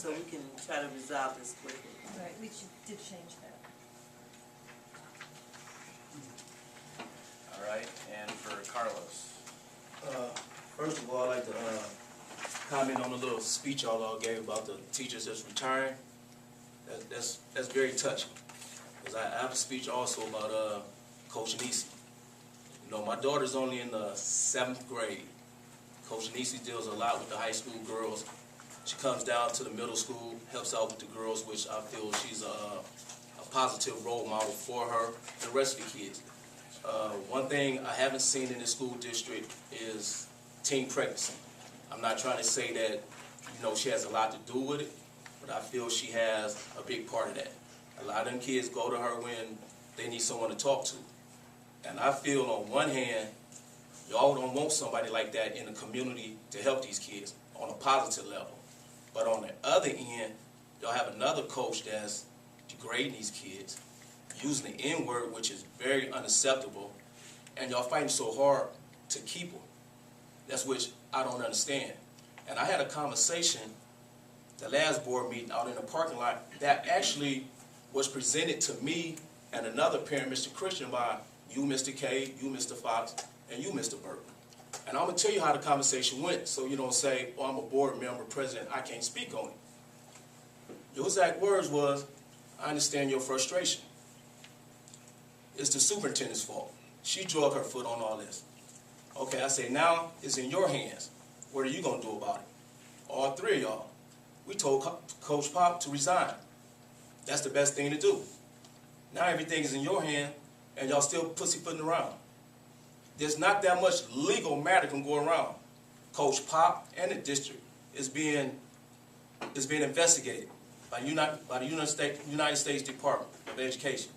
so we can try to resolve this quickly. Right, we did change that. All right, and for Carlos. First of all, I'd like to comment on the little speech y'all all gave about the teachers that's retiring. That's very touching. Because I have a speech also about Coach Nisi. You know, my daughter's only in the 7th grade. Coach Nisi deals a lot with the high school girls. She comes down to the middle school, helps out with the girls, which I feel she's a positive role model for her and the rest of the kids. One thing I haven't seen in the school district is teen pregnancy. I'm not trying to say that, you know, she has a lot to do with it, but I feel she has a big part of that. A lot of them kids go to her when they need someone to talk to. And I feel on one hand, y'all don't want somebody like that in the community to help these kids on a positive level. But on the other end, y'all have another coach that's degrading these kids, using the N-word, which is very unacceptable, and y'all fighting so hard to keep them. That's which I don't understand. And I had a conversation the last board meeting out in the parking lot that actually was presented to me and another parent, Mr. Christian, by you, Mr. K, you, Mr. Fox, and you, Mr. Burke. And I'm going to tell you how the conversation went, so you don't say, oh, I'm a board member, president, I can't speak on it. Your exact words was, I understand your frustration. It's the superintendent's fault. She drug her foot on all this. Okay, I say, now it's in your hands. What are you going to do about it? All three of y'all. We told Coach Pop to resign. That's the best thing to do. Now everything is in your hand, and y'all still pussyfooting around. There's not that much legal matter can go around. Coach Pop and the district is being investigated by the United States Department of Education.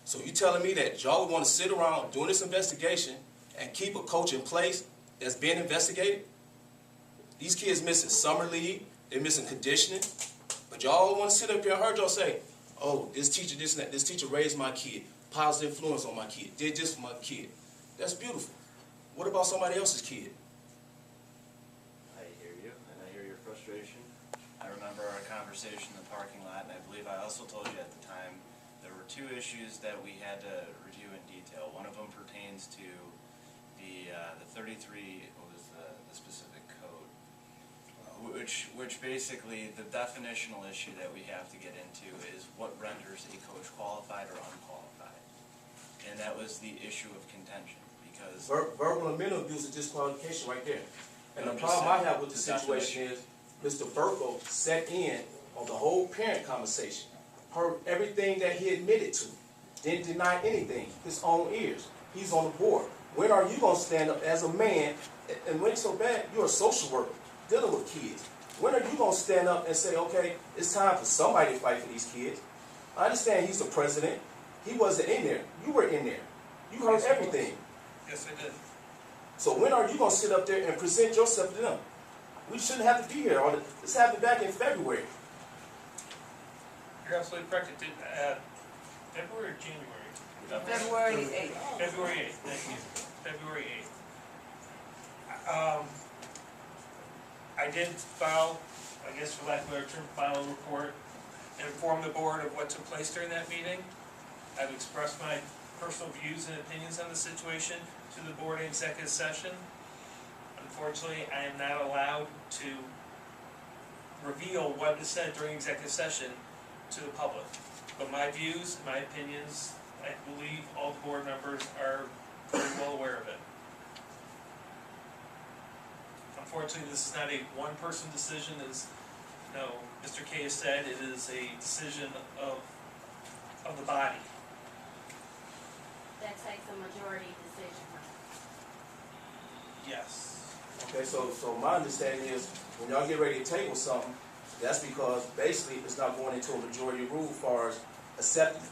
So you telling me that y'all would want to sit around doing this investigation and keep a coach in place that's being investigated? These kids missing summer leave, they're missing conditioning, but y'all want to sit up here and heard y'all say, oh, this teacher, this and that, this teacher raised my kid, positive influence on my kid, did this for my kid. That's beautiful. What about somebody else's kid? I hear you, and I hear your frustration. I remember our conversation in the parking lot, and I believe I also told you at the time there were two issues that we had to review in detail. One of them pertains to the 33, what was the specific code, which basically the definitional issue that we have to get into is what renders a coach qualified or unqualified. And that was the issue of contention, because Verbal and mental abuse is disqualification right there. And the problem I have with the situation is Mr. Burko set in on the whole parent conversation, heard everything that he admitted to, didn't deny anything, his own ears. He's on the board. When are you going to stand up as a man, and when it's so bad, you're a social worker dealing with kids. When are you going to stand up and say, okay, it's time for somebody to fight for these kids? I understand he's the president. He wasn't in there. You were in there. You heard everything. Yes, I did. So when are you going to sit up there and present yourself to them? We shouldn't have to be here. This happened back in February. You're absolutely correct. It did, February or January? February 8th. February 8th, thank you. February 8th. I did file, I guess for lack of a better term, file a report and inform the board of what took place during that meeting. I've expressed my personal views and opinions on the situation to the board in executive session. Unfortunately, I am not allowed to reveal what is said during executive session to the public. But my views, my opinions, I believe all the board members are very well aware of it. Unfortunately, this is not a one-person decision, as you know, Mr. K has said. It is a decision of the body. That takes a majority decision. Yes. Okay, so my understanding is when y'all get ready to table something, that's because basically it's not going into a majority rule as far as accepting it.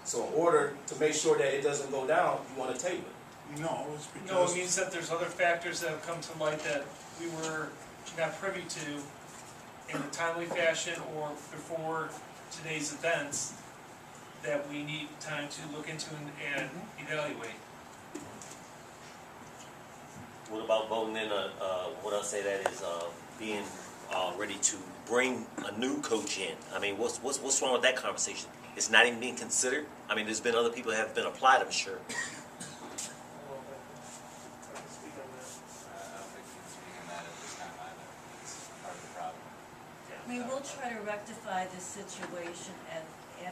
So in order to make sure that it doesn't go down, you want to table it. No, it's because... No, it means that there's other factors that have come to light that we were not privy to in a timely fashion or before today's events that we need time to look into and evaluate. What about voting in what I say that is being ready to bring a new coach in? I mean, what's wrong with that conversation? It's not even being considered? I mean, there's been other people that have been applied, I'm sure. I can speak on that. I don't think you can speak on that at this time either. It's part of the problem. I mean, we'll try to rectify this situation at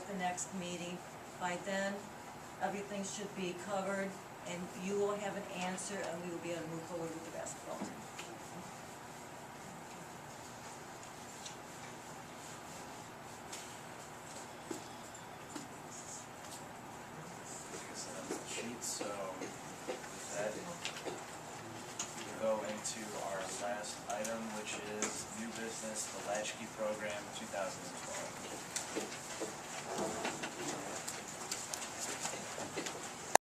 the next meeting. By then, everything should be covered, and you will have an answer, and we will be able to move forward with the basketball team. Sheet, so with that, we go into our last item, which is new business, the Latchkey Program 2012.